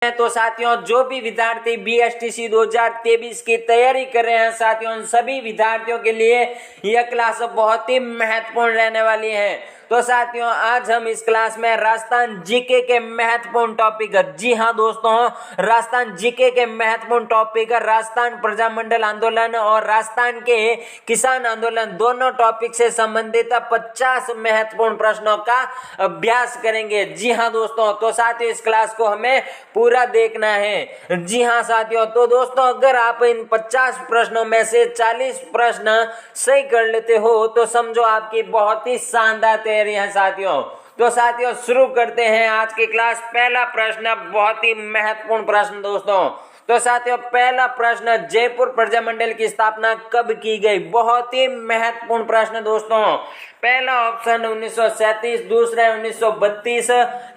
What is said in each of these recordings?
तो साथियों जो भी विद्यार्थी बीएसटीसी 2023 की तैयारी कर रहे हैं साथियों, उन सभी विद्यार्थियों के लिए यह क्लास बहुत ही महत्वपूर्ण रहने वाली है। तो साथियों आज हम इस क्लास में राजस्थान जीके के महत्वपूर्ण टॉपिक, जी हाँ दोस्तों, राजस्थान जीके के महत्वपूर्ण टॉपिक राजस्थान प्रजामंडल आंदोलन और राजस्थान के किसान आंदोलन दोनों टॉपिक से संबंधित 50 महत्वपूर्ण प्रश्नों का अभ्यास करेंगे। जी हाँ दोस्तों, तो साथियों इस क्लास को हमें पूरा देखना है। जी हाँ साथियों, तो दोस्तों अगर आप इन 50 प्रश्नों में से 40 प्रश्न सही कर लेते हो तो समझो आपकी बहुत ही शानदार तैयारी है साथियों। तो साथियों शुरू करते हैं आज की क्लास। पहला प्रश्न बहुत ही महत्वपूर्ण प्रश्न दोस्तों। तो साथियों पहला प्रश्न, जयपुर प्रजामंडल की स्थापना कब की गई? बहुत ही महत्वपूर्ण प्रश्न दोस्तों। पहला ऑप्शन 1937, दूसरा है 1932,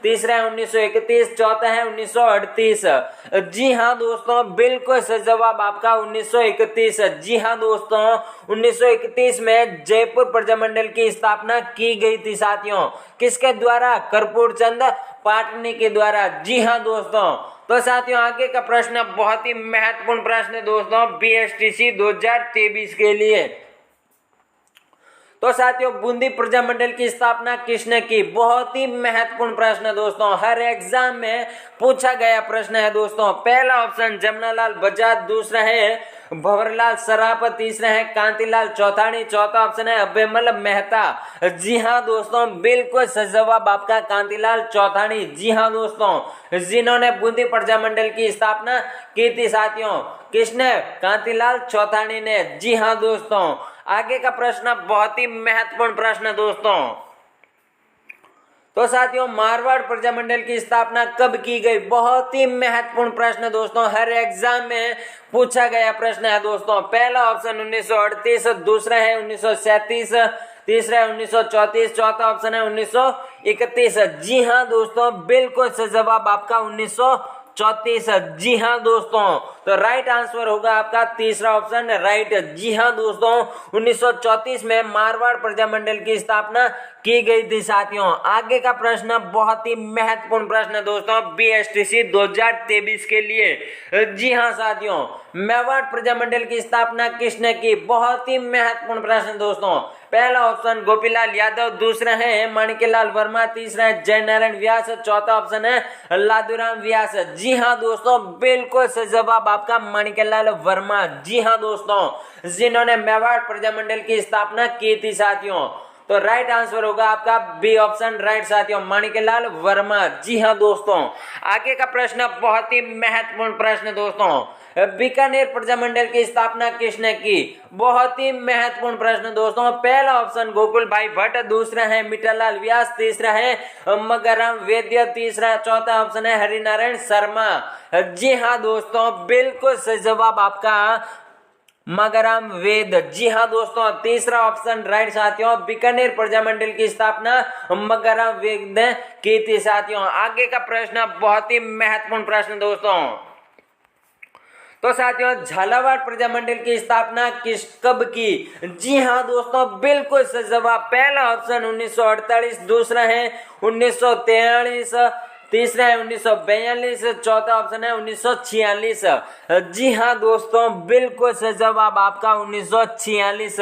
तीसरा है 1931, चौथा है 1938। जी हाँ दोस्तों, बिल्कुल सही जवाब आपका 1931। जी हाँ दोस्तों, 1931 में जयपुर प्रजामंडल की स्थापना की गई थी साथियों। किसके द्वारा? कर्पूर चंद पाटनी के द्वारा। जी हाँ दोस्तों, तो साथियों आगे का प्रश्न बहुत ही महत्वपूर्ण प्रश्न है दोस्तों बीएसटीसी 2023 के लिए। तो साथियों बूंदी प्रजामंडल की स्थापना किसने की? बहुत ही महत्वपूर्ण प्रश्न है दोस्तों, हर एग्जाम में पूछा गया प्रश्न है दोस्तों। पहला ऑप्शन जमनालाल बजाज, दूसरा है भंवरलाल सराफ, तीसरा है कांतिलाल चौथानी, चौथा ऑप्शन है अभयमल मेहता। जी हाँ दोस्तों, बिल्कुल सही जवाब आपका कांतिलाल चौथानी। जी हाँ दोस्तों, जिन्होंने बूंदी प्रजामंडल की स्थापना की थी साथियों। किसने? कांतिलाल चौथानी ने। जी हाँ दोस्तों, आगे का प्रश्न बहुत ही महत्वपूर्ण प्रश्न दोस्तों। तो साथियों मारवाड़ प्रजामंडल की स्थापना कब की गई? बहुत ही महत्वपूर्ण प्रश्न दोस्तों, हर एग्जाम में पूछा गया प्रश्न है दोस्तों। पहला ऑप्शन 1938, दूसरा है 1937, तीसरा है 1934, चौथा ऑप्शन है 1931। जी हाँ दोस्तों, बिल्कुल सही जवाब आपका 1934। जी हाँ दोस्तों, तो राइट आंसर होगा आपका तीसरा ऑप्शन राइट। जी हाँ दोस्तों, 1934 में मारवाड़ प्रजामंडल की स्थापना की गई थी साथियों। आगे का प्रश्न बहुत ही महत्वपूर्ण प्रश्न है दोस्तों बीएसटीसी 2023 के लिए। जी हाँ साथियों, मेवाड़ प्रजामंडल की स्थापना किसने की? बहुत ही महत्वपूर्ण प्रश्न दोस्तों। पहला ऑप्शन गोपीलाल यादव, दूसरा है माणिक्यलाल वर्मा, तीसरा है जयनारायण व्यास, चौथा ऑप्शन है लादूराम व्यास। जी हाँ दोस्तों, बिल्कुल सही जवाब आपका माणिक्यलाल वर्मा। जी हाँ दोस्तों, जिन्होंने मेवाड़ प्रजामंडल की स्थापना की थी साथियों। तो राइट आंसर होगा आपका बी ऑप्शन राइट साथियों, माणिक्यलाल वर्मा। जी हाँ दोस्तों, आगे का प्रश्न बहुत ही महत्वपूर्ण प्रश्न दोस्तों, बीकानेर प्रजामंडल की स्थापना किसने की? बहुत ही महत्वपूर्ण प्रश्न दोस्तों। पहला ऑप्शन गोकुल भाई भट्ट, दूसरा है मिठालाल व्यास, तीसरा है मगराम वैद्य, तीसरा चौथा ऑप्शन है हरिनारायण शर्मा। जी हाँ दोस्तों, बिल्कुल सही जवाब आपका मगराम वेद। जी हाँ दोस्तों, तीसरा ऑप्शन राइट साथियों, बीकानेर प्रजामंडल की स्थापना मगराम वेद ने की थी साथियों। आगे का प्रश्न बहुत ही महत्वपूर्ण प्रश्न दोस्तों। तो साथियों झालावाड़ प्रजामंडल की स्थापना कब की? जी हाँ दोस्तों, बिल्कुल सही जवाब। पहला ऑप्शन 1948, दूसरा है 1943, तीसरा है 1942, चौथा ऑप्शन है 1946। जी हाँ दोस्तों, बिल्कुल सही जवाब आपका 1946।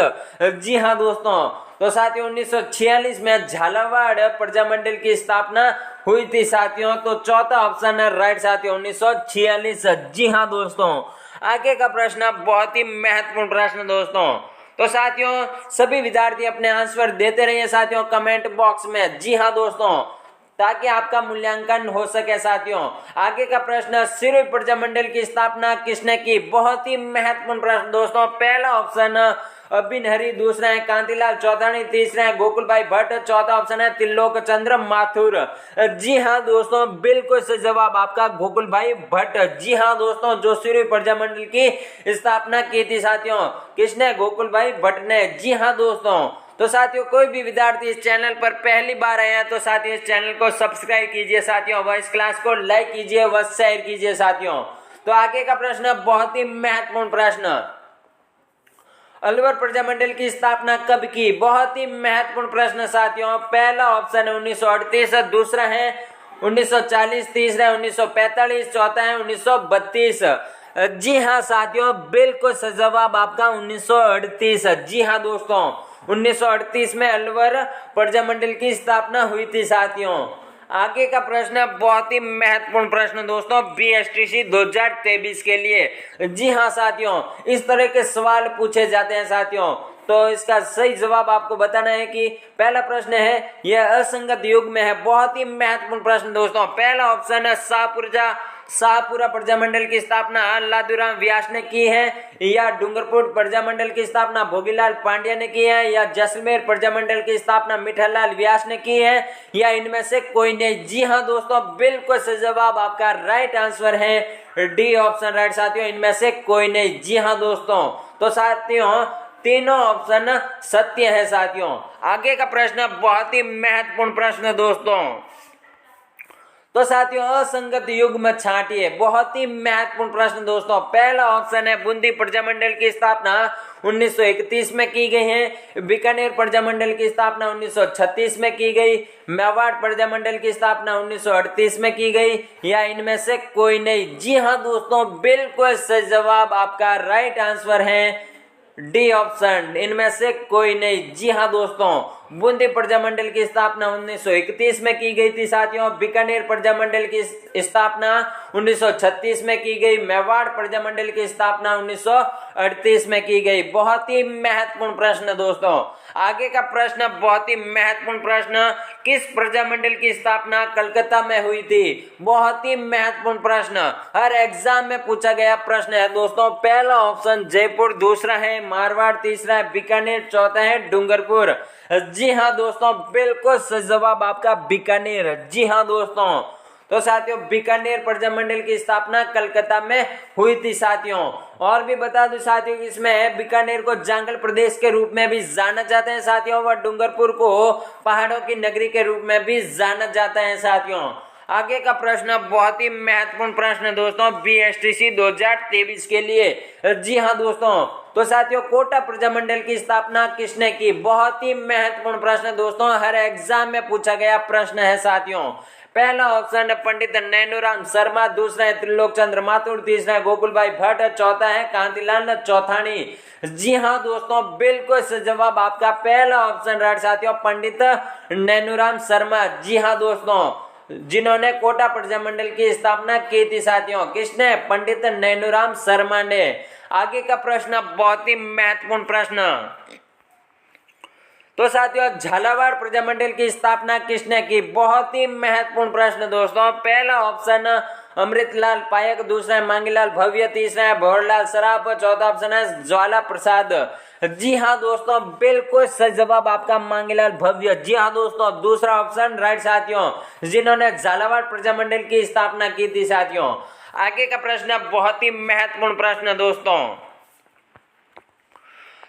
जी हाँ दोस्तों, तो साथियों 1946 में झालावाड़ प्रजामंडल की स्थापना हुई थी साथियों। तो चौथा ऑप्शन है राइट साथियों, 1946। जी हाँ दोस्तों, आगे का प्रश्न बहुत ही महत्वपूर्ण प्रश्न दोस्तों। तो साथियों सभी विद्यार्थी अपने आंसर देते रहिए साथियों कमेंट बॉक्स में। जी हाँ दोस्तों, ताकि आपका मूल्यांकन हो सके साथियों। आगे का प्रश्न, सिरोही प्रजामंडल की स्थापना किसने की? बहुत ही महत्वपूर्ण प्रश्न दोस्तों। पहला ऑप्शन अबिनहरी, दूसरा है कांतिलाल चौधरी, तीसरा है गोकुल भाई भट्ट, चौथा ऑप्शन है त्रिलोक चंद्र माथुर। जी हाँ दोस्तों, बिल्कुल सही जवाब आपका गोकुल भाई भट्ट। जी हाँ दोस्तों, जो सिरोही प्रजामंडल की स्थापना की थी साथियों, किसने? गोकुल भाई भट्ट ने। जी हाँ दोस्तों, तो साथियों कोई भी विद्यार्थी इस चैनल पर पहली बार आए हैं तो साथियों इस चैनल को सब्सक्राइब कीजिए साथियों, व इस क्लास को लाइक कीजिए व शेयर कीजिए साथियों। तो आगे का प्रश्न बहुत ही महत्वपूर्ण प्रश्न, अलवर प्रजामंडल की स्थापना कब की? बहुत ही महत्वपूर्ण प्रश्न साथियों। पहला ऑप्शन है 1938, दूसरा है 1940, तीसरा है 1945, चौथा है 1932। जी हाँ साथियों, बिल्कुल सही जवाब आपका 1938। जी हाँ दोस्तों, 1938 में अलवर प्रजामंडल की स्थापना हुई थी साथियों। आगे का प्रश्न बहुत ही महत्वपूर्ण प्रश्न दोस्तों, BSTC 2023 के लिए। जी हाँ साथियों, इस तरह के सवाल पूछे जाते हैं साथियों, तो इसका सही जवाब आपको बताना है कि पहला प्रश्न है यह असंगत युग में है। बहुत ही महत्वपूर्ण प्रश्न दोस्तों। पहला ऑप्शन है शाहपुरा प्रजामंडल की स्थापना लादूराम व्यास ने की है, या डूंगरपुर प्रजामंडल की स्थापना भोगीलाल पांड्या ने की है, या जैसलमेर प्रजामंडल की स्थापना मिठालाल व्यास ने की है, या इनमें से कोई नहीं। जी हाँ दोस्तों, बिल्कुल सही जवाब आपका राइट आंसर है डी ऑप्शन राइट साथियों, इनमें से कोई नहीं। जी हाँ दोस्तों, तो साथियों तीनों ऑप्शन सत्य है साथियों। आगे का प्रश्न बहुत ही महत्वपूर्ण प्रश्न दोस्तों। तो साथियों असंगत युग में छांटिए, बहुत ही महत्वपूर्ण प्रश्न दोस्तों। पहला ऑप्शन है बूंदी प्रजामंडल की स्थापना 1931 में की गई है, बीकानेर प्रजामंडल की स्थापना 1936 में की गई, मेवाड़ प्रजामंडल की स्थापना 1938 में की गई, या इनमें से कोई नहीं। जी हाँ दोस्तों, बिल्कुल सही जवाब आपका राइट आंसर है डी ऑप्शन, इनमें से कोई नहीं। जी हाँ दोस्तों, बूंदी प्रजामंडल की स्थापना 1931 में की गई थी साथियों, बीकानेर प्रजामंडल की स्थापना 1936 में की गई, मेवाड़ प्रजामंडल की स्थापना 1938 में की गई। बहुत ही महत्वपूर्ण प्रश्न दोस्तों। आगे का प्रश्न बहुत ही महत्वपूर्ण प्रश्न, किस प्रजामंडल की स्थापना कलकत्ता में हुई थी? बहुत ही महत्वपूर्ण प्रश्न, हर एग्जाम में पूछा गया प्रश्न है दोस्तों। पहला ऑप्शन जयपुर, दूसरा है मारवाड़, तीसरा है बीकानेर, चौथा है डूंगरपुर। जी हाँ दोस्तों, बिल्कुल सही जवाब आपका बीकानेर। जी हाँ दोस्तों, तो साथियों बीकानेर प्रजामंडल की स्थापना कलकत्ता में हुई थी साथियों। और भी बता दूं साथियों, इसमें बीकानेर को जंगल प्रदेश के रूप में भी जाना जाता है साथियों, व डूंगरपुर को पहाड़ों की नगरी के रूप में भी जाना जाता है साथियों। आगे का प्रश्न बहुत ही महत्वपूर्ण प्रश्न दोस्तों, BSTC 2023 के लिए। जी हाँ दोस्तों, तो साथियों कोटा प्रजामंडल की स्थापना किसने की? बहुत ही महत्वपूर्ण प्रश्न दोस्तों, हर एग्जाम में पूछा गया प्रश्न है साथियों। पहला ऑप्शन है पंडित नैनूराम शर्मा, दूसरा है त्रिलोक चंद्र माथुर, तीसरा है गोकुल भाई भट्ट, चौथा है कांतिलाल चौथानी। जी हाँ दोस्तों, बिल्कुल सही जवाब आपका पहला ऑप्शन राइट साथियों, पंडित नैनूराम शर्मा। जी हाँ दोस्तों, जिन्होंने कोटा प्रजामंडल की स्थापना की थी साथियों। किसने? पंडित नैनूराम शर्मा ने। आगे का प्रश्न बहुत ही महत्वपूर्ण प्रश्न, तो साथियों झालावाड़ प्रजामंडल की स्थापना किसने की? बहुत ही महत्वपूर्ण प्रश्न दोस्तों। पहला ऑप्शन अमृतलाल पायक, दूसरा है मांगीलाल भव्य, तीसरा है भोरलाल सराफ, चौथा ऑप्शन है ज्वाला प्रसाद। जी हाँ दोस्तों, बिल्कुल सही जवाब आपका मांगीलाल भव्य। जी हाँ दोस्तों, दूसरा ऑप्शन राइट साथियों, जिन्होंने झालावाड़ प्रजामंडल की स्थापना की थी साथियों। आगे का प्रश्न बहुत ही महत्वपूर्ण प्रश्न दोस्तों,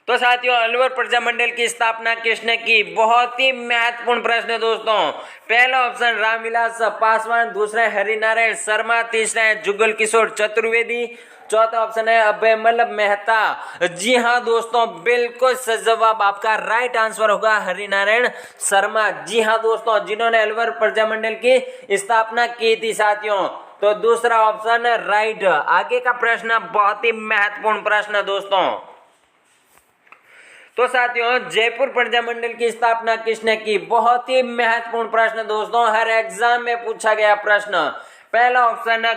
तो साथियों अलवर प्रजामंडल की स्थापना किसने की? बहुत ही महत्वपूर्ण प्रश्न दोस्तों। पहला ऑप्शन रामविलास पासवान, दूसरा है हरिनारायण शर्मा, तीसरा है जुगल किशोर चतुर्वेदी, चौथा ऑप्शन है अभयमल मेहता। जी हाँ दोस्तों, बिल्कुल सही जवाब आपका राइट आंसर होगा हरिनारायण शर्मा। जी हाँ दोस्तों, जिन्होंने अलवर प्रजामंडल की स्थापना की थी साथियों, तो दूसरा ऑप्शन राइट। आगे का प्रश्न बहुत ही महत्वपूर्ण प्रश्न दोस्तों, तो साथियों जयपुर प्रजामंडल की स्थापना किसने की? बहुत ही महत्वपूर्ण प्रश्न दोस्तों, हर एग्जाम में पूछा गया प्रश्न। पहला ऑप्शन है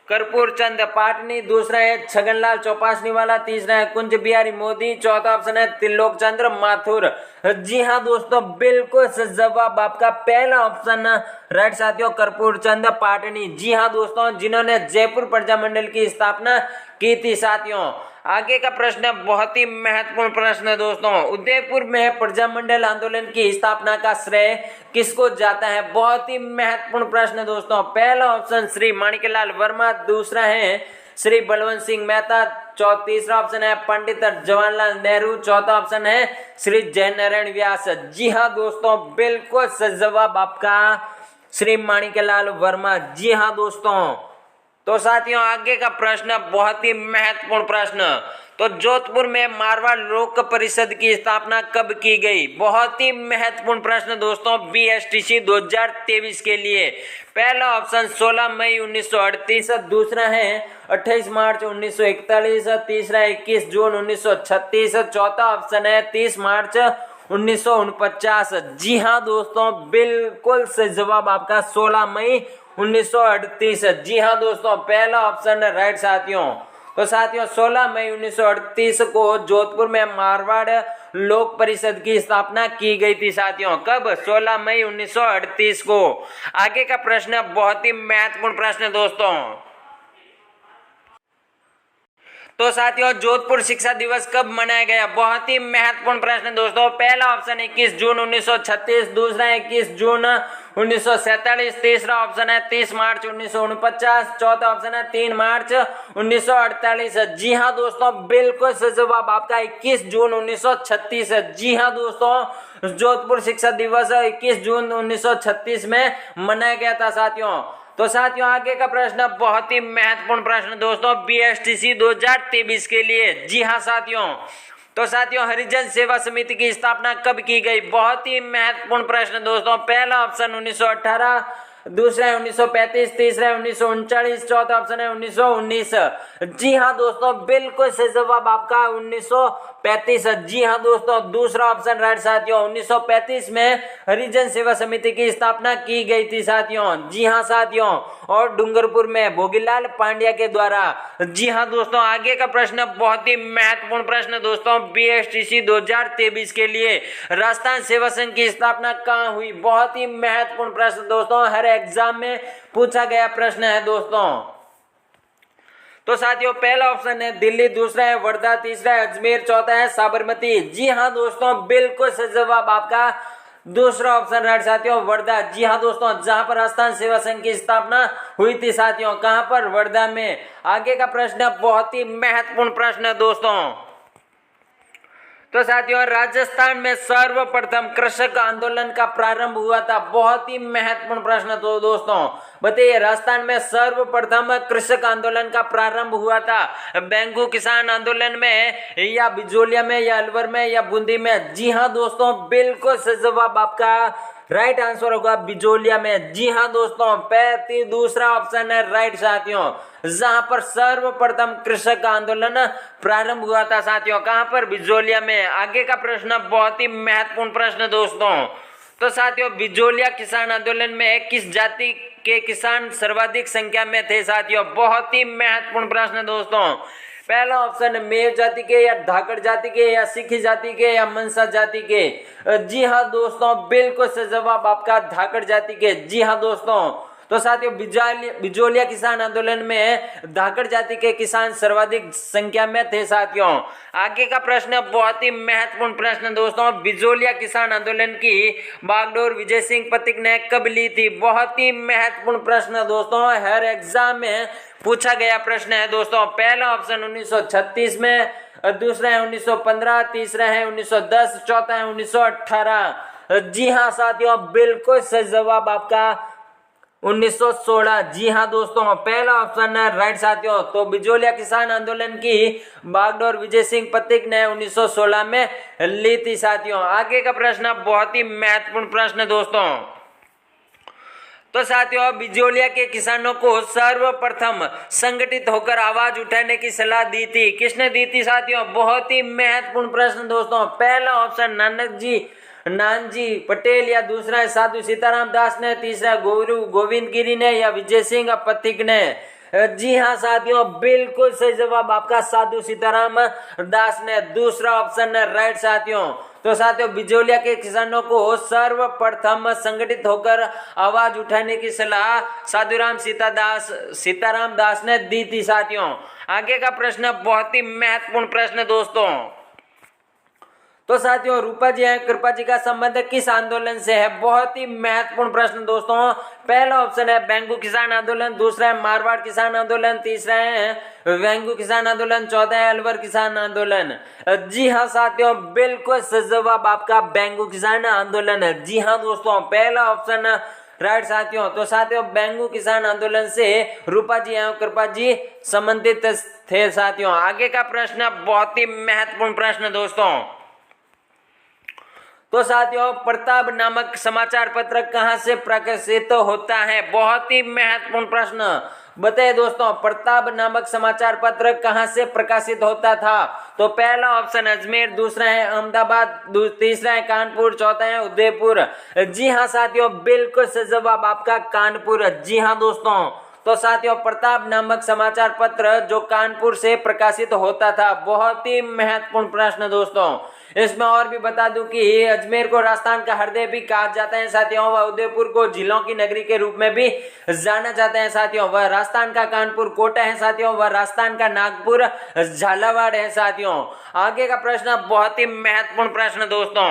कर्पूर चंद पाटनी, दूसरा है छगनलाल चौपासनी वाला, तीसरा है कुंज बिहारी मोदी, चौथा ऑप्शन है त्रिलोक चंद्र माथुर। जी हाँ दोस्तों, बिल्कुल जवाब आपका पहला ऑप्शन राइट साथियों, कर्पूर चंद पाटनी। जी हाँ दोस्तों, जिन्होंने जयपुर प्रजामंडल की स्थापना की थी साथियों। आगे का प्रश्न बहुत ही महत्वपूर्ण प्रश्न दोस्तों, उदयपुर में प्रजामंडल आंदोलन की स्थापना का श्रेय किसको जाता है? बहुत ही महत्वपूर्ण प्रश्न दोस्तों। पहला ऑप्शन श्री माणिकलाल वर्मा, दूसरा है श्री बलवंत सिंह मेहता, तीसरा ऑप्शन है पंडित जवाहरलाल नेहरू, चौथा ऑप्शन है श्री जयनारायण व्यास। जी हाँ दोस्तों, बिल्कुल सही जवाब आपका श्री माणिकलाल वर्मा। जी हाँ दोस्तों, तो साथियों आगे का प्रश्न बहुत ही महत्वपूर्ण प्रश्न, तो जोधपुर में मारवाड़ लोक परिषद की स्थापना कब की गई? बहुत ही महत्वपूर्ण प्रश्न दोस्तों बीएसटीसी 2023 के लिए। पहला ऑप्शन 16 मई 1938, दूसरा है 28 मार्च 1941, तीसरा 21 जून 1936, चौथा ऑप्शन है 30 मार्च 1949। जी हाँ दोस्तों, बिल्कुल सही जवाब आपका 16 मई 1938। जी हाँ दोस्तों, पहला ऑप्शन है राइट साथियों। तो साथियों 16 मई 1938 को जोधपुर में मारवाड़ लोक परिषद की स्थापना की गई थी साथियों। कब? 16 मई 1938 को। आगे का प्रश्न बहुत ही महत्वपूर्ण प्रश्न दोस्तों। तो साथियों जोधपुर शिक्षा दिवस कब मनाया गया? बहुत ही महत्वपूर्ण प्रश्न दोस्तों। पहला ऑप्शन 21 जून 1936, दूसरा 21 जून 1947, तीसरा ऑप्शन है 30 मार्च 1949, चौथा ऑप्शन है 3 मार्च 1948। जी हाँ दोस्तों, बिल्कुल सही जवाब आपका 21 जून 1936। जी हाँ दोस्तों, जोधपुर शिक्षा दिवस 21 जून 1936 में मनाया गया था साथियों। तो साथियों आगे का प्रश्न बहुत ही महत्वपूर्ण प्रश्न दोस्तों बीएसटीसी 2023 के लिए। जी हाँ साथियों, तो साथियों हरिजन सेवा समिति की स्थापना कब की गई? बहुत ही महत्वपूर्ण प्रश्न दोस्तों। पहला ऑप्शन 1918, दूसरा है 1935, तीसरा है 1939, चौथा ऑप्शन है 1919। जी हाँ दोस्तों, बिल्कुल सही जवाब आपका 1935। जी हाँ दोस्तों, दूसरा ऑप्शन राइट साथियों। 1935 में हरिजन सेवा समिति की स्थापना की गई थी साथियों। जी हाँ साथियों, और डूंगरपुर में भोगीलाल पांड्या के द्वारा। जी हाँ दोस्तों, आगे का प्रश्न बहुत ही महत्वपूर्ण प्रश्न दोस्तों बीएसटीसी 2023 के लिए। राजस्थान सेवा संघ की स्थापना कहाँ हुई? बहुत ही महत्वपूर्ण प्रश्न दोस्तों, हर एग्जाम में पूछा गया प्रश्न है दोस्तों। तो साथियों पहला ऑप्शन है दिल्ली, दूसरा है वर्धा, तीसरा है अजमेर, चौथा है साबरमती। जी हाँ दोस्तों, बिल्कुल सही जवाब आपका दूसरा ऑप्शन राइट साथियों, वर्धा। जी हाँ दोस्तों, जहां पर राजस्थान सेवा संघ की स्थापना हुई थी साथियों। कहां पर? वर्धा में। आगे का प्रश्न बहुत ही महत्वपूर्ण प्रश्न है दोस्तों। तो साथियों राजस्थान में सर्वप्रथम कृषक आंदोलन का प्रारंभ हुआ था। बहुत ही महत्वपूर्ण प्रश्न तो दोस्तों, बताइए राजस्थान में सर्वप्रथम कृषक आंदोलन का प्रारंभ हुआ था बेंगू किसान आंदोलन में, या बिजोलिया में, या अलवर में, या बूंदी में? जी हाँ दोस्तों, बिल्कुल सही जवाब आपका राइट आंसर होगा बिजोलिया में। जी हाँ दोस्तों, दूसरा ऑप्शन है राइट साथियों, जहां पर सर्वप्रथम कृषक आंदोलन प्रारंभ हुआ था साथियों। कहां पर? बिजोलिया में। आगे का प्रश्न बहुत ही महत्वपूर्ण प्रश्न दोस्तों। तो साथियों बिजोलिया किसान आंदोलन में किस जाति के किसान सर्वाधिक संख्या में थे साथियों? बहुत ही महत्वपूर्ण प्रश्न दोस्तों। पहला ऑप्शन मेव जाति के, या धाकड़ जाति के, या सिखी जाति के, या मनसा जाति के? जी हाँ दोस्तों, बिल्कुल सही जवाब आपका धाकड़ जाति के। जी हाँ दोस्तों, तो साथियों बिजोलिया किसान आंदोलन में धाकड़ जाति के किसान सर्वाधिक संख्या में थे साथियों। आगे का प्रश्न बहुत ही महत्वपूर्ण प्रश्न दोस्तों, बिजोलिया किसान आंदोलन की बागडोर विजय सिंह पथिक ने कब ली थी? बहुत ही महत्वपूर्ण प्रश्न दोस्तों, हर एग्जाम में पूछा गया प्रश्न है दोस्तों। पहला ऑप्शन 1936 में, दूसरा है 1915, तीसरा है 1910, चौथा है 1918। जी हाँ साथियों, बिल्कुल सही जवाब आपका 1916। जी हाँ दोस्तों, पहला ऑप्शन है राइट साथियों। तो बिजोलिया किसान आंदोलन की बागडोर विजय सिंह पथिक ने 1916 में ली थी साथियों। आगे का प्रश्न बहुत ही महत्वपूर्ण प्रश्न दोस्तों। तो साथियों बिजोलिया के किसानों को सर्वप्रथम संगठित होकर आवाज उठाने की सलाह दी थी। किसने दी थी साथियों? बहुत ही महत्वपूर्ण प्रश्न दोस्तों। पहला ऑप्शन नानजी पटेल, या दूसरा है साधु सीताराम दास ने, तीसरा गुरु गोविंद गिरी ने, या विजय सिंह पथिक ने? जी हाँ साथियों, बिल्कुल सही जवाब आपका साधु सीताराम दास ने। दूसरा ऑप्शन है राइट साथियों। तो साथियों बिजोलिया के किसानों को सर्वप्रथम संगठित होकर आवाज उठाने की सलाह सीताराम दास ने दी थी साथियों। आगे का प्रश्न बहुत ही महत्वपूर्ण प्रश्न दोस्तों। तो साथियों रूपा जी एवं कृपा जी का संबंध किस आंदोलन से है? बहुत ही महत्वपूर्ण प्रश्न दोस्तों। पहला ऑप्शन है बेंगू किसान आंदोलन, दूसरा है मारवाड़ किसान आंदोलन, तीसरा है वेंगू किसान आंदोलन, चौथा है अलवर किसान आंदोलन। जी हाँ साथियों, बिल्कुल सही जवाब आपका बेंगू किसान आंदोलन है। जी हाँ दोस्तों, पहला ऑप्शन राइट साथियों। तो साथियों बेंगू किसान आंदोलन से रूपा जी एवं कृपा जी संबंधित थे साथियों। आगे का प्रश्न बहुत ही महत्वपूर्ण प्रश्न दोस्तों। तो साथियों प्रताप नामक समाचार पत्र कहां से प्रकाशित होता है? बहुत ही महत्वपूर्ण प्रश्न बताइए दोस्तों, प्रताप नामक समाचार पत्र कहां से प्रकाशित होता था? तो पहला ऑप्शन अजमेर, दूसरा है अहमदाबाद, तीसरा है कानपुर, चौथा है उदयपुर। जी हाँ साथियों, बिल्कुल सही जवाब आपका कानपुर। जी हाँ दोस्तों, तो साथियों प्रताप नामक समाचार पत्र जो कानपुर से प्रकाशित होता था। बहुत ही महत्वपूर्ण प्रश्न दोस्तों। इसमें और भी बता दूं कि अजमेर को राजस्थान का हृदय भी कहा जाता है साथियों, वह उदयपुर को जिलों की नगरी के रूप में भी जाना जाता है साथियों। वह राजस्थान का कानपुर कोटा है साथियों, वह राजस्थान का नागपुर झालावाड़ है साथियों। आगे का प्रश्न बहुत ही महत्वपूर्ण प्रश्न दोस्तों।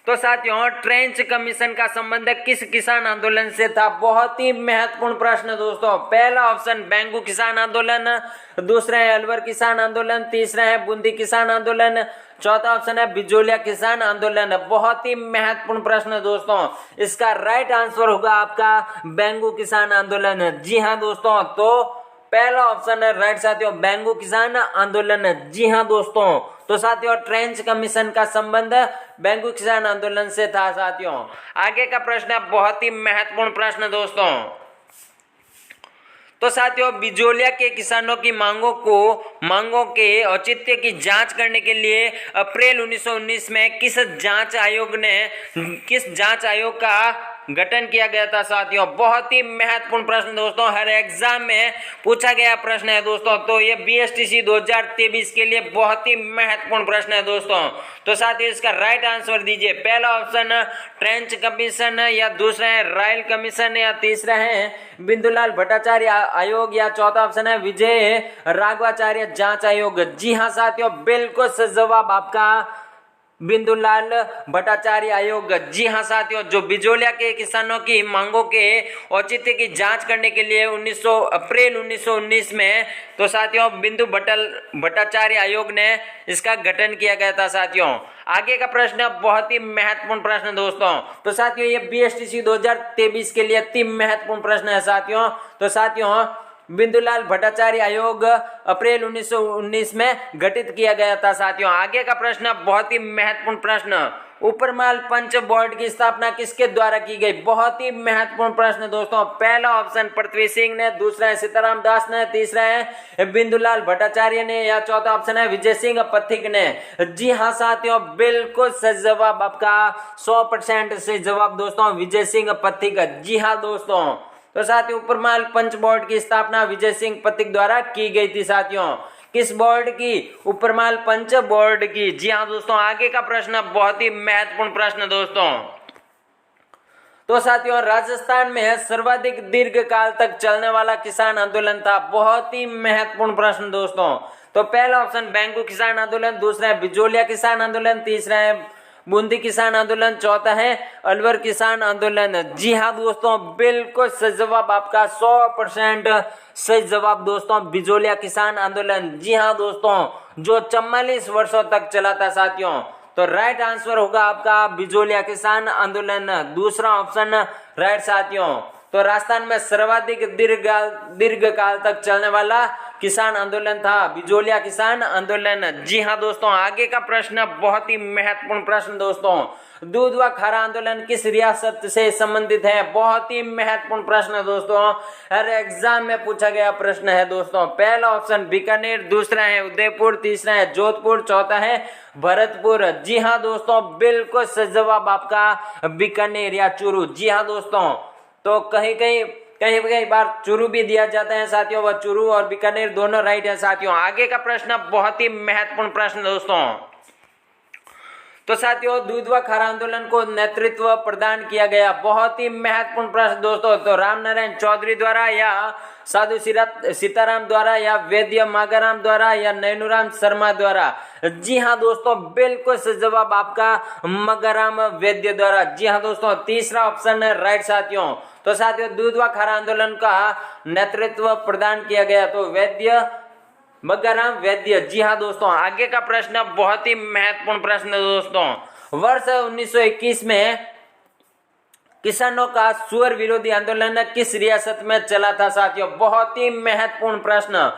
तो साथियों ट्रेंच कमीशन का संबंध किस किसान आंदोलन से था? बहुत ही महत्वपूर्ण प्रश्न दोस्तों। पहला ऑप्शन बेंगू किसान आंदोलन, दूसरा है अलवर किसान आंदोलन, तीसरा है बूंदी किसान आंदोलन, चौथा ऑप्शन है बिजोलिया किसान आंदोलन। बहुत ही महत्वपूर्ण प्रश्न दोस्तों। इसका राइट आंसर होगा आपका बेंगू किसान आंदोलन। जी हाँ दोस्तों, तो पहला ऑप्शन है राइट साथियों, बेंगू किसान आंदोलन। जी हाँ दोस्तों, तो साथियों ट्रेंच कमीशन का संबंध बेंगू किसान आंदोलन से था साथियों। आगे का प्रश्न है बहुत ही महत्वपूर्ण प्रश्न दोस्तों। तो साथियों बिजोलिया के किसानों की मांगों के औचित्य की जांच करने के लिए अप्रैल 1919 में किस जांच आयोग का गठन किया गया था साथियों? बहुत ही महत्वपूर्ण प्रश्न दोस्तों, हर एग्जाम में पूछा गया प्रश्न है दोस्तों। तो ये BSTC 2023 के लिए बहुत ही महत्वपूर्ण प्रश्न है दोस्तों। तो साथियों इसका राइट आंसर दीजिए। पहला ऑप्शन ट्रेंच कमीशन, या दूसरा है रॉयल कमीशन, या तीसरा है बिंदुलाल भट्टाचार्य आयोग, या चौथा ऑप्शन है विजय राघवाचार्य जांच आयोग। जी हाँ साथियों, बिल्कुल सही जवाब आपका बिंदुलाल भट्टाचार्य आयोग। जी हाँ साथियों, जो बिजोलिया के किसानों की मांगों के औचित्य की जांच करने के लिए अप्रैल 1919 में तो साथियों बिंदु भट्टाचार्य आयोग ने इसका गठन किया गया था साथियों। आगे का प्रश्न बहुत ही महत्वपूर्ण प्रश्न दोस्तों। तो साथियों ये BSTC 2023 के लिए अति महत्वपूर्ण प्रश्न है साथियों। तो साथियों बिंदुलाल भट्टाचार्य आयोग अप्रैल 1919 में गठित किया गया था साथियों। आगे का प्रश्न बहुत ही महत्वपूर्ण प्रश्न, उपरमाल पंच बोर्ड की स्थापना किसके द्वारा की गई? बहुत ही महत्वपूर्ण प्रश्न दोस्तों। पहला ऑप्शन पृथ्वी सिंह ने, दूसरा है सीताराम दास ने, तीसरा है बिंदुलाल भट्टाचार्य ने, या चौथा ऑप्शन है विजय सिंह पथिक ने। जी हाँ साथियों, बिल्कुल सही जवाब आपका 100% सही जवाब दोस्तों, विजय सिंह पथिक। जी हाँ दोस्तों, तो साथियों उपरमाल पंच बोर्ड की स्थापना विजय सिंह पथिक द्वारा की गई थी साथियों। किस बोर्ड की? उपरमाल पंच बोर्ड की। जी हाँ दोस्तों, आगे का प्रश्न बहुत ही महत्वपूर्ण प्रश्न दोस्तों। तो साथियों राजस्थान में सर्वाधिक दीर्घ काल तक चलने वाला किसान आंदोलन था। बहुत ही महत्वपूर्ण प्रश्न दोस्तों। तो पहला ऑप्शन बेंगू किसान आंदोलन, दूसरा है बिजोलिया किसान आंदोलन, तीसरा है बूंदी किसान आंदोलन, चौथा है अलवर किसान आंदोलन। जी हाँ दोस्तों, बिल्कुल सही जवाब आपका 100% सही जवाब दोस्तों, बिजोलिया किसान आंदोलन। जी हाँ दोस्तों, जो 44 वर्षों तक चला था साथियों। तो राइट आंसर होगा आपका बिजोलिया किसान आंदोलन, दूसरा ऑप्शन राइट साथियों। तो राजस्थान में सर्वाधिक दीर्घ काल तक चलने वाला किसान आंदोलन था बिजोलिया किसान आंदोलन। जी हाँ दोस्तों, आगे का प्रश्न बहुत ही महत्वपूर्ण प्रश्न दोस्तों, दूध व खारा आंदोलन किस रियासत से संबंधित है? बहुत ही महत्वपूर्ण प्रश्न दोस्तों, हर एग्जाम में पूछा गया प्रश्न है दोस्तों। पहला ऑप्शन बीकानेर, दूसरा है उदयपुर, तीसरा है जोधपुर, चौथा है भरतपुर। जी हाँ दोस्तों, बिल्कुल सही जवाब आपका बीकानेर या चूरू। जी हाँ दोस्तों, तो कई बार चूरू भी दिया जाता है साथियों, वह चूरू और बीकानेर दोनों राइट है साथियों। आगे का प्रश्न बहुत ही महत्वपूर्ण प्रश्न दोस्तों। तो साथियों दूध व खारा आंदोलन को नेतृत्व प्रदान किया गया। बहुत ही महत्वपूर्ण प्रश्न दोस्तों। तो राम नारायण चौधरी द्वारा, या साधु सीताराम द्वारा, या वैद्य मागाराम द्वारा, या नैनुराम शर्मा द्वारा? जी हाँ दोस्तों, बिल्कुल सही जवाब आपका मागाराम वैद्य द्वारा। जी हाँ दोस्तों, तीसरा ऑप्शन है राइट साथियों। तो साथियों दूध व खारा आंदोलन का नेतृत्व प्रदान किया गया तो मागाराम वैद्य। जी हाँ दोस्तों, आगे का प्रश्न बहुत ही महत्वपूर्ण प्रश्न दोस्तों। वर्ष 1921 में किसानों का सुअर विरोधी आंदोलन किस रियासत में चला था साथियों? बहुत ही महत्वपूर्ण प्रश्न।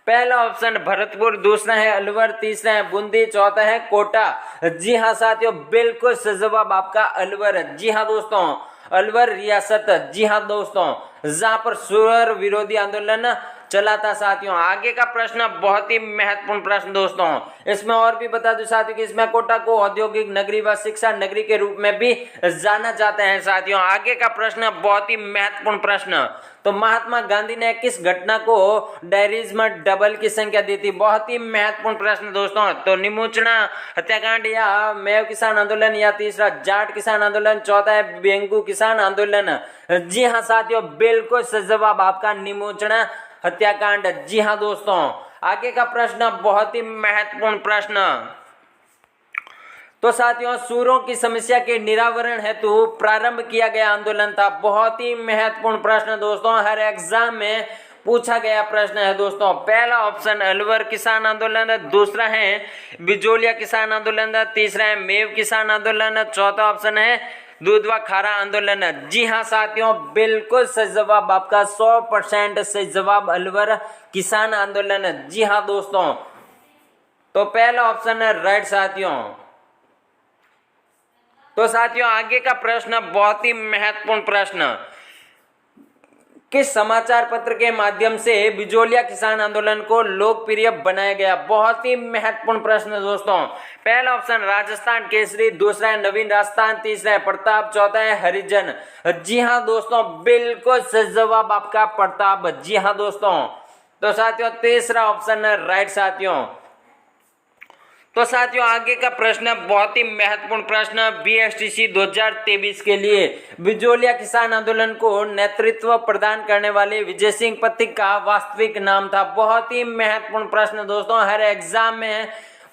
पहला ऑप्शन भरतपुर, दूसरा है अलवर, तीसरा है बूंदी, चौथा है कोटा। जी हाँ साथियों, बिल्कुल सही जवाब आपका अलवर। जी हाँ दोस्तों, अलवर रियासत, जी हाँ दोस्तों, जहां पर सुअर विरोधी आंदोलन चला था साथियों। आगे का प्रश्न बहुत ही महत्वपूर्ण प्रश्न दोस्तों, इसमें और भी बता दूं साथियों कि इसमें कोटा को औद्योगिक नगरी व शिक्षा नगरी के रूप में भी जाना जाता है साथियों। आगे का प्रश्न बहुत ही महत्वपूर्ण प्रश्न, तो महात्मा गांधी ने किस घटना को डायरीज में डबल की संख्या दी थी? बहुत ही महत्वपूर्ण प्रश्न दोस्तों। तो निमोचना हत्याकांड, या मेव किसान आंदोलन, या तीसरा जाट किसान आंदोलन, चौथा है बेंगू किसान आंदोलन। जी हाँ साथियों, बिल्कुल सही जवाब आपका निमोचना हत्याकांड। जी हाँ दोस्तों, आगे का प्रश्न बहुत ही महत्वपूर्ण प्रश्न, तो साथियों सूरों की समस्या के निरावरण हेतु प्रारंभ किया गया आंदोलन था। बहुत ही महत्वपूर्ण प्रश्न दोस्तों, हर एग्जाम में पूछा गया प्रश्न है दोस्तों। पहला ऑप्शन अलवर किसान आंदोलन, दूसरा है बिजोलिया किसान आंदोलन, तीसरा है मेव किसान आंदोलन, चौथा ऑप्शन है दूधवा खारा आंदोलन। जी हाँ साथियों, बिल्कुल सही जवाब आपका 100% सही जवाब अलवर किसान आंदोलन। जी हाँ दोस्तों, तो पहला ऑप्शन है राइट साथियों। तो साथियों आगे का प्रश्न बहुत ही महत्वपूर्ण प्रश्न, किस समाचार पत्र के माध्यम से बिजोलिया किसान आंदोलन को लोकप्रिय बनाया गया? बहुत ही महत्वपूर्ण प्रश्न दोस्तों। पहला ऑप्शन राजस्थान केसरी, दूसरा है नवीन राजस्थान, तीसरा है प्रताप, चौथा है हरिजन। जी हाँ दोस्तों, बिल्कुल सही जवाब आपका प्रताप। जी हाँ दोस्तों, तो साथियों तीसरा ऑप्शन है राइट साथियों। तो साथियों आगे का प्रश्न बहुत ही महत्वपूर्ण प्रश्न, बीएसटीसी 2023 के लिए बिजोलिया किसान आंदोलन को नेतृत्व प्रदान करने वाले विजय सिंह पथिक का वास्तविक नाम था। बहुत ही महत्वपूर्ण प्रश्न दोस्तों, हर एग्जाम में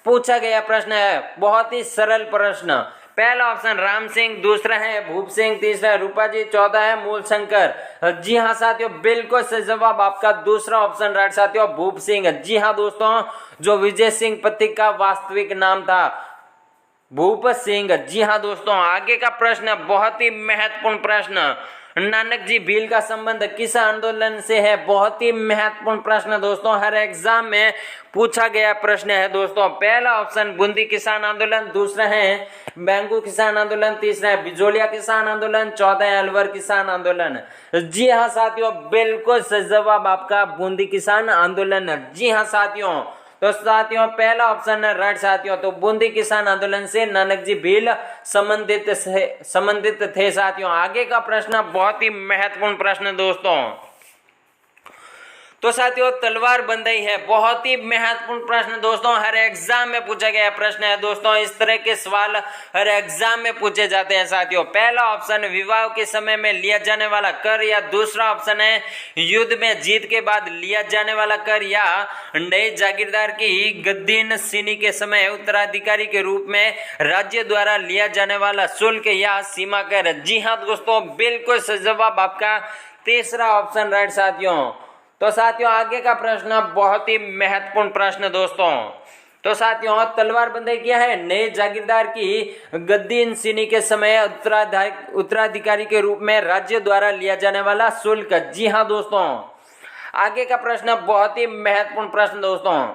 पूछा गया प्रश्न है, बहुत ही सरल प्रश्न। पहला ऑप्शन राम सिंह, दूसरा है भूप सिंह, तीसरा है रूपाजी, चौथा है मूल शंकर। जी हाँ साथियों, बिल्कुल सही जवाब आपका दूसरा ऑप्शन राइट साथियों, भूप सिंह। जी हाँ दोस्तों, जो विजय सिंह पथिक का वास्तविक नाम था भूप सिंह। जी हाँ दोस्तों, आगे का प्रश्न बहुत ही महत्वपूर्ण प्रश्न, नानक जी भील का संबंध किस आंदोलन से है? बहुत ही महत्वपूर्ण प्रश्न दोस्तों, हर एग्जाम में पूछा गया प्रश्न है दोस्तों। पहला ऑप्शन बूंदी किसान आंदोलन, दूसरा है बेंगू किसान आंदोलन, तीसरा है बिजोलिया किसान आंदोलन, चौथा है अलवर किसान आंदोलन। जी हाँ साथियों, बिल्कुल सही जवाब आपका बूंदी किसान आंदोलन। जी हाँ साथियों, तो साथियों पहला ऑप्शन है राइट साथियों, तो बूंदी किसान आंदोलन से नानक जी भील संबंधित थे साथियों। आगे का प्रश्न बहुत ही महत्वपूर्ण प्रश्न दोस्तों, तो साथियों तलवार बंदी है, बहुत ही महत्वपूर्ण प्रश्न दोस्तों, हर एग्जाम में पूछा गया प्रश्न है दोस्तों। इस तरह के सवाल हर एग्जाम में पूछे जाते हैं साथियों। पहला ऑप्शन विवाह के समय में लिया जाने वाला कर, या दूसरा ऑप्शन है युद्ध में जीत के बाद लिया जाने वाला कर, या नए जागीरदार की गद्दी नशीनी के समय उत्तराधिकारी के रूप में राज्य द्वारा लिया जाने वाला शुल्क या सीमा कर। जी हाँ दोस्तों, बिल्कुल सही जवाब आपका तीसरा ऑप्शन राइट साथियों। तो साथियों आगे का प्रश्न बहुत ही महत्वपूर्ण प्रश्न दोस्तों, तो साथियों तलवार बंदी क्या है? नए जागीरदार की गद्दी नशीनी के समय उत्तराधिकारी के रूप में राज्य द्वारा लिया जाने वाला शुल्क। जी हाँ दोस्तों, आगे का प्रश्न बहुत ही महत्वपूर्ण प्रश्न दोस्तों,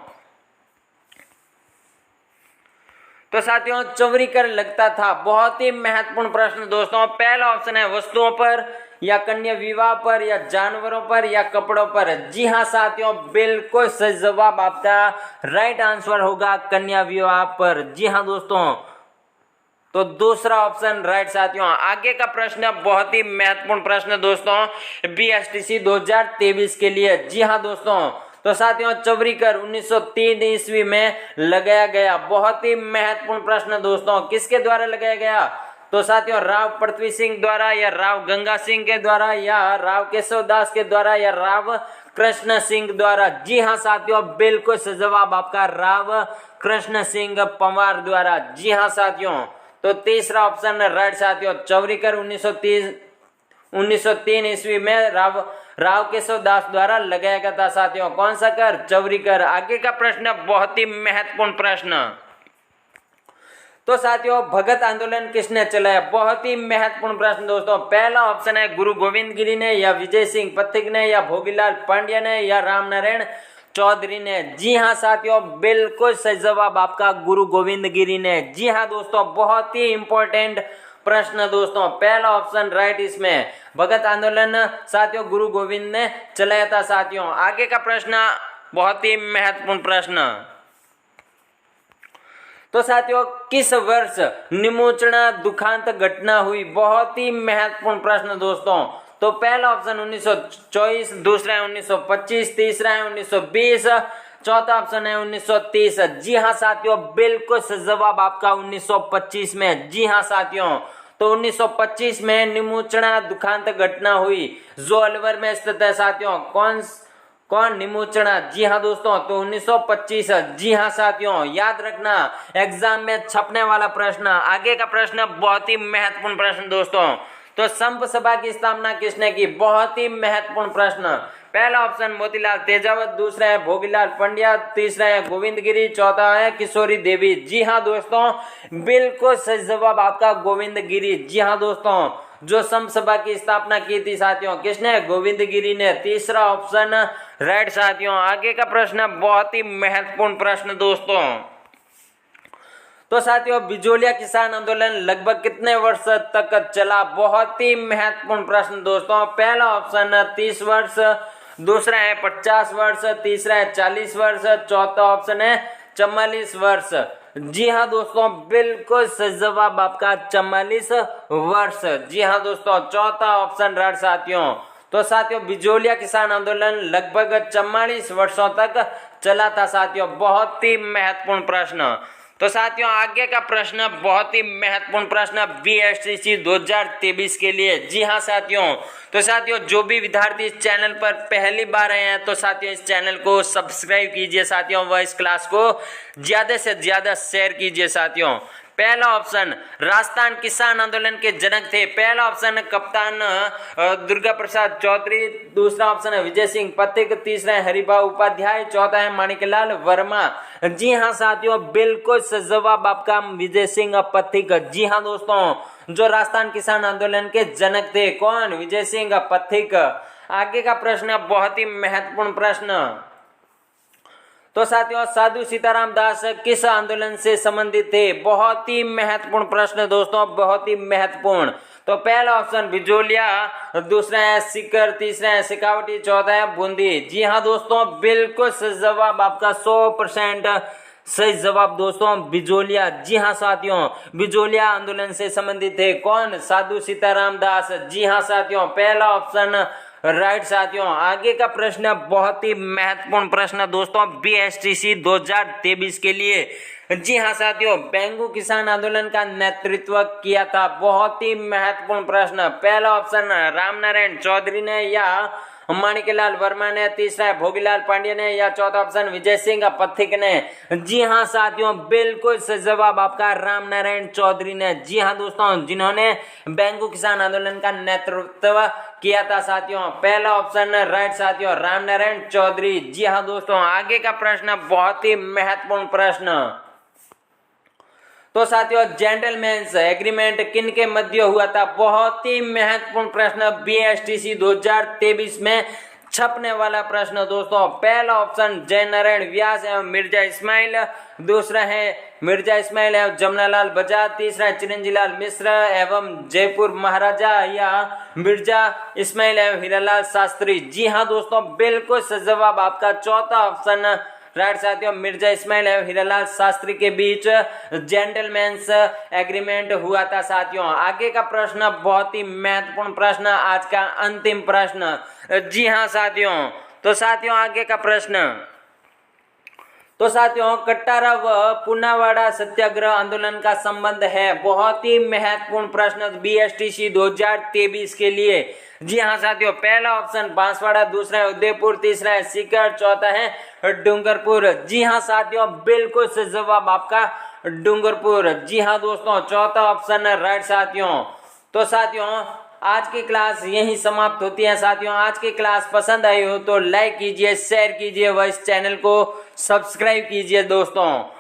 तो साथियों चौवरी कर लगता था, बहुत ही महत्वपूर्ण प्रश्न दोस्तों। पहला ऑप्शन है वस्तुओं पर, या कन्या विवाह पर, या जानवरों पर, या कपड़ों पर। जी हाँ साथियों, बिल्कुल सही जवाब आपका राइट आंसर होगा कन्या विवाह पर। जी हाँ दोस्तों, तो दूसरा ऑप्शन राइट साथियों। आगे का प्रश्न बहुत ही महत्वपूर्ण प्रश्न दोस्तों, बीएसटीसी 2023 के लिए। जी हाँ दोस्तों, तो साथियों चौवरी कर 1903 ईस्वी में लगाया गया। बहुत ही महत्वपूर्ण प्रश्न दोस्तों, किसके द्वारा लगाया गया? तो साथियों राव पृथ्वी सिंह द्वारा, या राव गंगा सिंह के द्वारा, या राव केशव दास के द्वारा, या राव कृष्ण सिंह द्वारा। जी हाँ साथियों, बिल्कुल सही जवाब आपका राव कृष्ण सिंह पंवार द्वारा। जी हाँ साथियों, तो तीसरा ऑप्शन राइट साथियों, चौवरी कर 1903 ईस्वी में राव केशव दास द्वारा लगाया गया था साथियों। कौन सा कर? चौवरी कर। आगे का प्रश्न बहुत ही महत्वपूर्ण प्रश्न, तो साथियों भगत आंदोलन किसने चलाया? बहुत ही महत्वपूर्ण प्रश्न दोस्तों। पहला ऑप्शन है गुरु गोविंद गिरी ने, या विजय सिंह पथिक ने, या भोगीलाल पांड्या ने, या राम नारायण चौधरी ने। जी हाँ साथियों, बिल्कुल सही जवाब आपका गुरु गोविंद गिरी ने। जी हाँ दोस्तों, बहुत ही इंपॉर्टेंट प्रश्न दोस्तों, पहला ऑप्शन राइट इसमें। भगत आंदोलन साथियों गुरु गोविंद ने चलाया था साथियों। आगे का प्रश्न बहुत ही महत्वपूर्ण प्रश्न। तो साथियों किस वर्ष निमोचना दुखांत घटना हुई? बहुत ही महत्वपूर्ण प्रश्न दोस्तों। तो पहला ऑप्शन 1924, दूसरा है 1925, तीसरा है 1920, चौथा ऑप्शन है 1930। जी हाँ साथियों, बिल्कुल सही जवाब आपका 1925 में। जी हाँ साथियों, तो 1925 में निमोचना दुखांत घटना हुई, जो अलवर में स्थित है साथियों। कौन निमोचना? जी हाँ दोस्तों, तो 1925। जी हाँ साथियों, याद रखना एग्जाम में छपने वाला प्रश्न। आगे का प्रश्न बहुत ही महत्वपूर्ण प्रश्न दोस्तों। तो संप सभा की स्थापना किसने की? बहुत ही महत्वपूर्ण प्रश्न। पहला ऑप्शन मोतीलाल तेजावत, दूसरा है भोगीलाल पंड्या, तीसरा है गोविंद गिरी, चौथा है किशोरी देवी। जी हाँ दोस्तों, बिल्कुल सही जवाब आपका गोविंद गिरी। जी हाँ दोस्तों, जो संप सभा की स्थापना की थी साथियों, किसने? गोविंद गिरी ने। तीसरा ऑप्शन राइट साथियों। आगे का प्रश्न बहुत ही महत्वपूर्ण प्रश्न दोस्तों। तो साथियों बिजोलिया किसान आंदोलन लगभग कितने वर्ष तक चला? बहुत ही महत्वपूर्ण प्रश्न दोस्तों। पहला ऑप्शन 30 वर्ष, दूसरा है 50 वर्ष, तीसरा है 40 वर्ष, चौथा ऑप्शन है 44 वर्ष। जी हाँ दोस्तों, बिल्कुल सही जवाब आपका 44 वर्ष। जी हाँ दोस्तों, चौथा ऑप्शन राइट साथियों। तो साथियों बिजोलिया किसान आंदोलन लगभग 44 वर्षों तक चला था साथियों। बहुत ही महत्वपूर्ण प्रश्न। तो साथियों आगे का प्रश्न बहुत ही महत्वपूर्ण प्रश्न बीएसटीसी 2023 के लिए। जी हाँ साथियों, तो साथियों जो भी विद्यार्थी इस चैनल पर पहली बार आए हैं, तो साथियों इस चैनल को सब्सक्राइब कीजिए साथियों, व इस क्लास को ज्यादा से ज्यादा शेयर कीजिए साथियों। पहला ऑप्शन राजस्थान किसान आंदोलन के जनक थे। पहला ऑप्शन कप्तान दुर्गा प्रसाद चौधरी, दूसरा ऑप्शन है विजय सिंह पथिक, तीसरा है हरिभाऊ उपाध्याय, चौथा है माणिकलाल वर्मा। जी हाँ साथियों, बिल्कुल सही जवाब आपका विजय सिंह पथिक। जी हाँ दोस्तों, जो राजस्थान किसान आंदोलन के जनक थे, कौन? विजय सिंह पथिक। आगे का प्रश्न बहुत ही महत्वपूर्ण प्रश्न। तो साथियों साधु सीताराम दास किस आंदोलन से संबंधित थे? बहुत ही महत्वपूर्ण प्रश्न दोस्तों, बहुत ही महत्वपूर्ण। तो पहला ऑप्शन बिजोलिया, दूसरा है सीकर, तीसरा है शेखावटी, चौथा है बूंदी। जी हाँ दोस्तों, बिल्कुल सही जवाब आपका 100% सही जवाब दोस्तों, बिजोलिया। जी हाँ साथियों, बिजोलिया आंदोलन से संबंधित थे, कौन? साधु सीताराम दास। जी हाँ साथियों, पहला ऑप्शन राइट साथियों। आगे का प्रश्न बहुत ही महत्वपूर्ण प्रश्न दोस्तों बीएसटीसी 2023 के लिए। जी हाँ साथियों, बेंगू किसान आंदोलन का नेतृत्व किया था। बहुत ही महत्वपूर्ण प्रश्न। पहला ऑप्शन राम नारायण चौधरी ने, या माणिकलाल वर्मा ने, तीसरा है भोगीलाल पांड्या ने, या चौथा ऑप्शन विजय सिंह पथिक ने। जी हाँ साथियों, बिल्कुल सही जवाब आपका राम नारायण चौधरी ने। जी हाँ दोस्तों, जिन्होंने बेंगू किसान आंदोलन का नेतृत्व किया था साथियों। पहला ऑप्शन राइट साथियों, राम नारायण चौधरी। जी हाँ दोस्तों, आगे का प्रश्न बहुत ही महत्वपूर्ण प्रश्न। तो साथियों जेंटलमैन्स एग्रीमेंट किन के मध्य हुआ था? बहुत ही महत्वपूर्ण प्रश्न बीएसटीसी 2023 में छपने वाला प्रश्न दोस्तों। पहला ऑप्शन जयनारायण व्यास एवं मिर्जा इस्माइल, दूसरा है मिर्जा इस्माइल एवं जमनालाल बजाज, तीसरा है चिरंजीलाल मिश्र एवं जयपुर महाराजा, या मिर्जा इस्माइल एवं हीरालाल शास्त्री। जी हाँ दोस्तों, बिल्कुल सही जवाब आपका चौथा ऑप्शन राइट साथियों, मिर्जा इस्माइल एवं हीरालाल शास्त्री के बीच जेंटलमैन्स एग्रीमेंट हुआ था साथियों। आगे का प्रश्न बहुत ही महत्वपूर्ण प्रश्न, आज का अंतिम प्रश्न। जी हाँ साथियों, तो साथियों आगे का प्रश्न। तो साथियों कट्टारा व पुनावाड़ा सत्याग्रह आंदोलन का संबंध है। बहुत ही महत्वपूर्ण प्रश्न बीएसटीसी 2023 के लिए। जी हाँ साथियों, पहला ऑप्शन बांसवाड़ा, दूसरा है उदयपुर, तीसरा है सीकर, चौथा है डूंगरपुर। जी हाँ साथियों, बिल्कुल सही जवाब आपका डूंगरपुर। जी हाँ दोस्तों, चौथा ऑप्शन राइट साथियों। तो साथियों आज की क्लास यहीं समाप्त होती है साथियों। आज की क्लास पसंद आई हो तो लाइक कीजिए, शेयर कीजिए व इस चैनल को सब्सक्राइब कीजिए दोस्तों।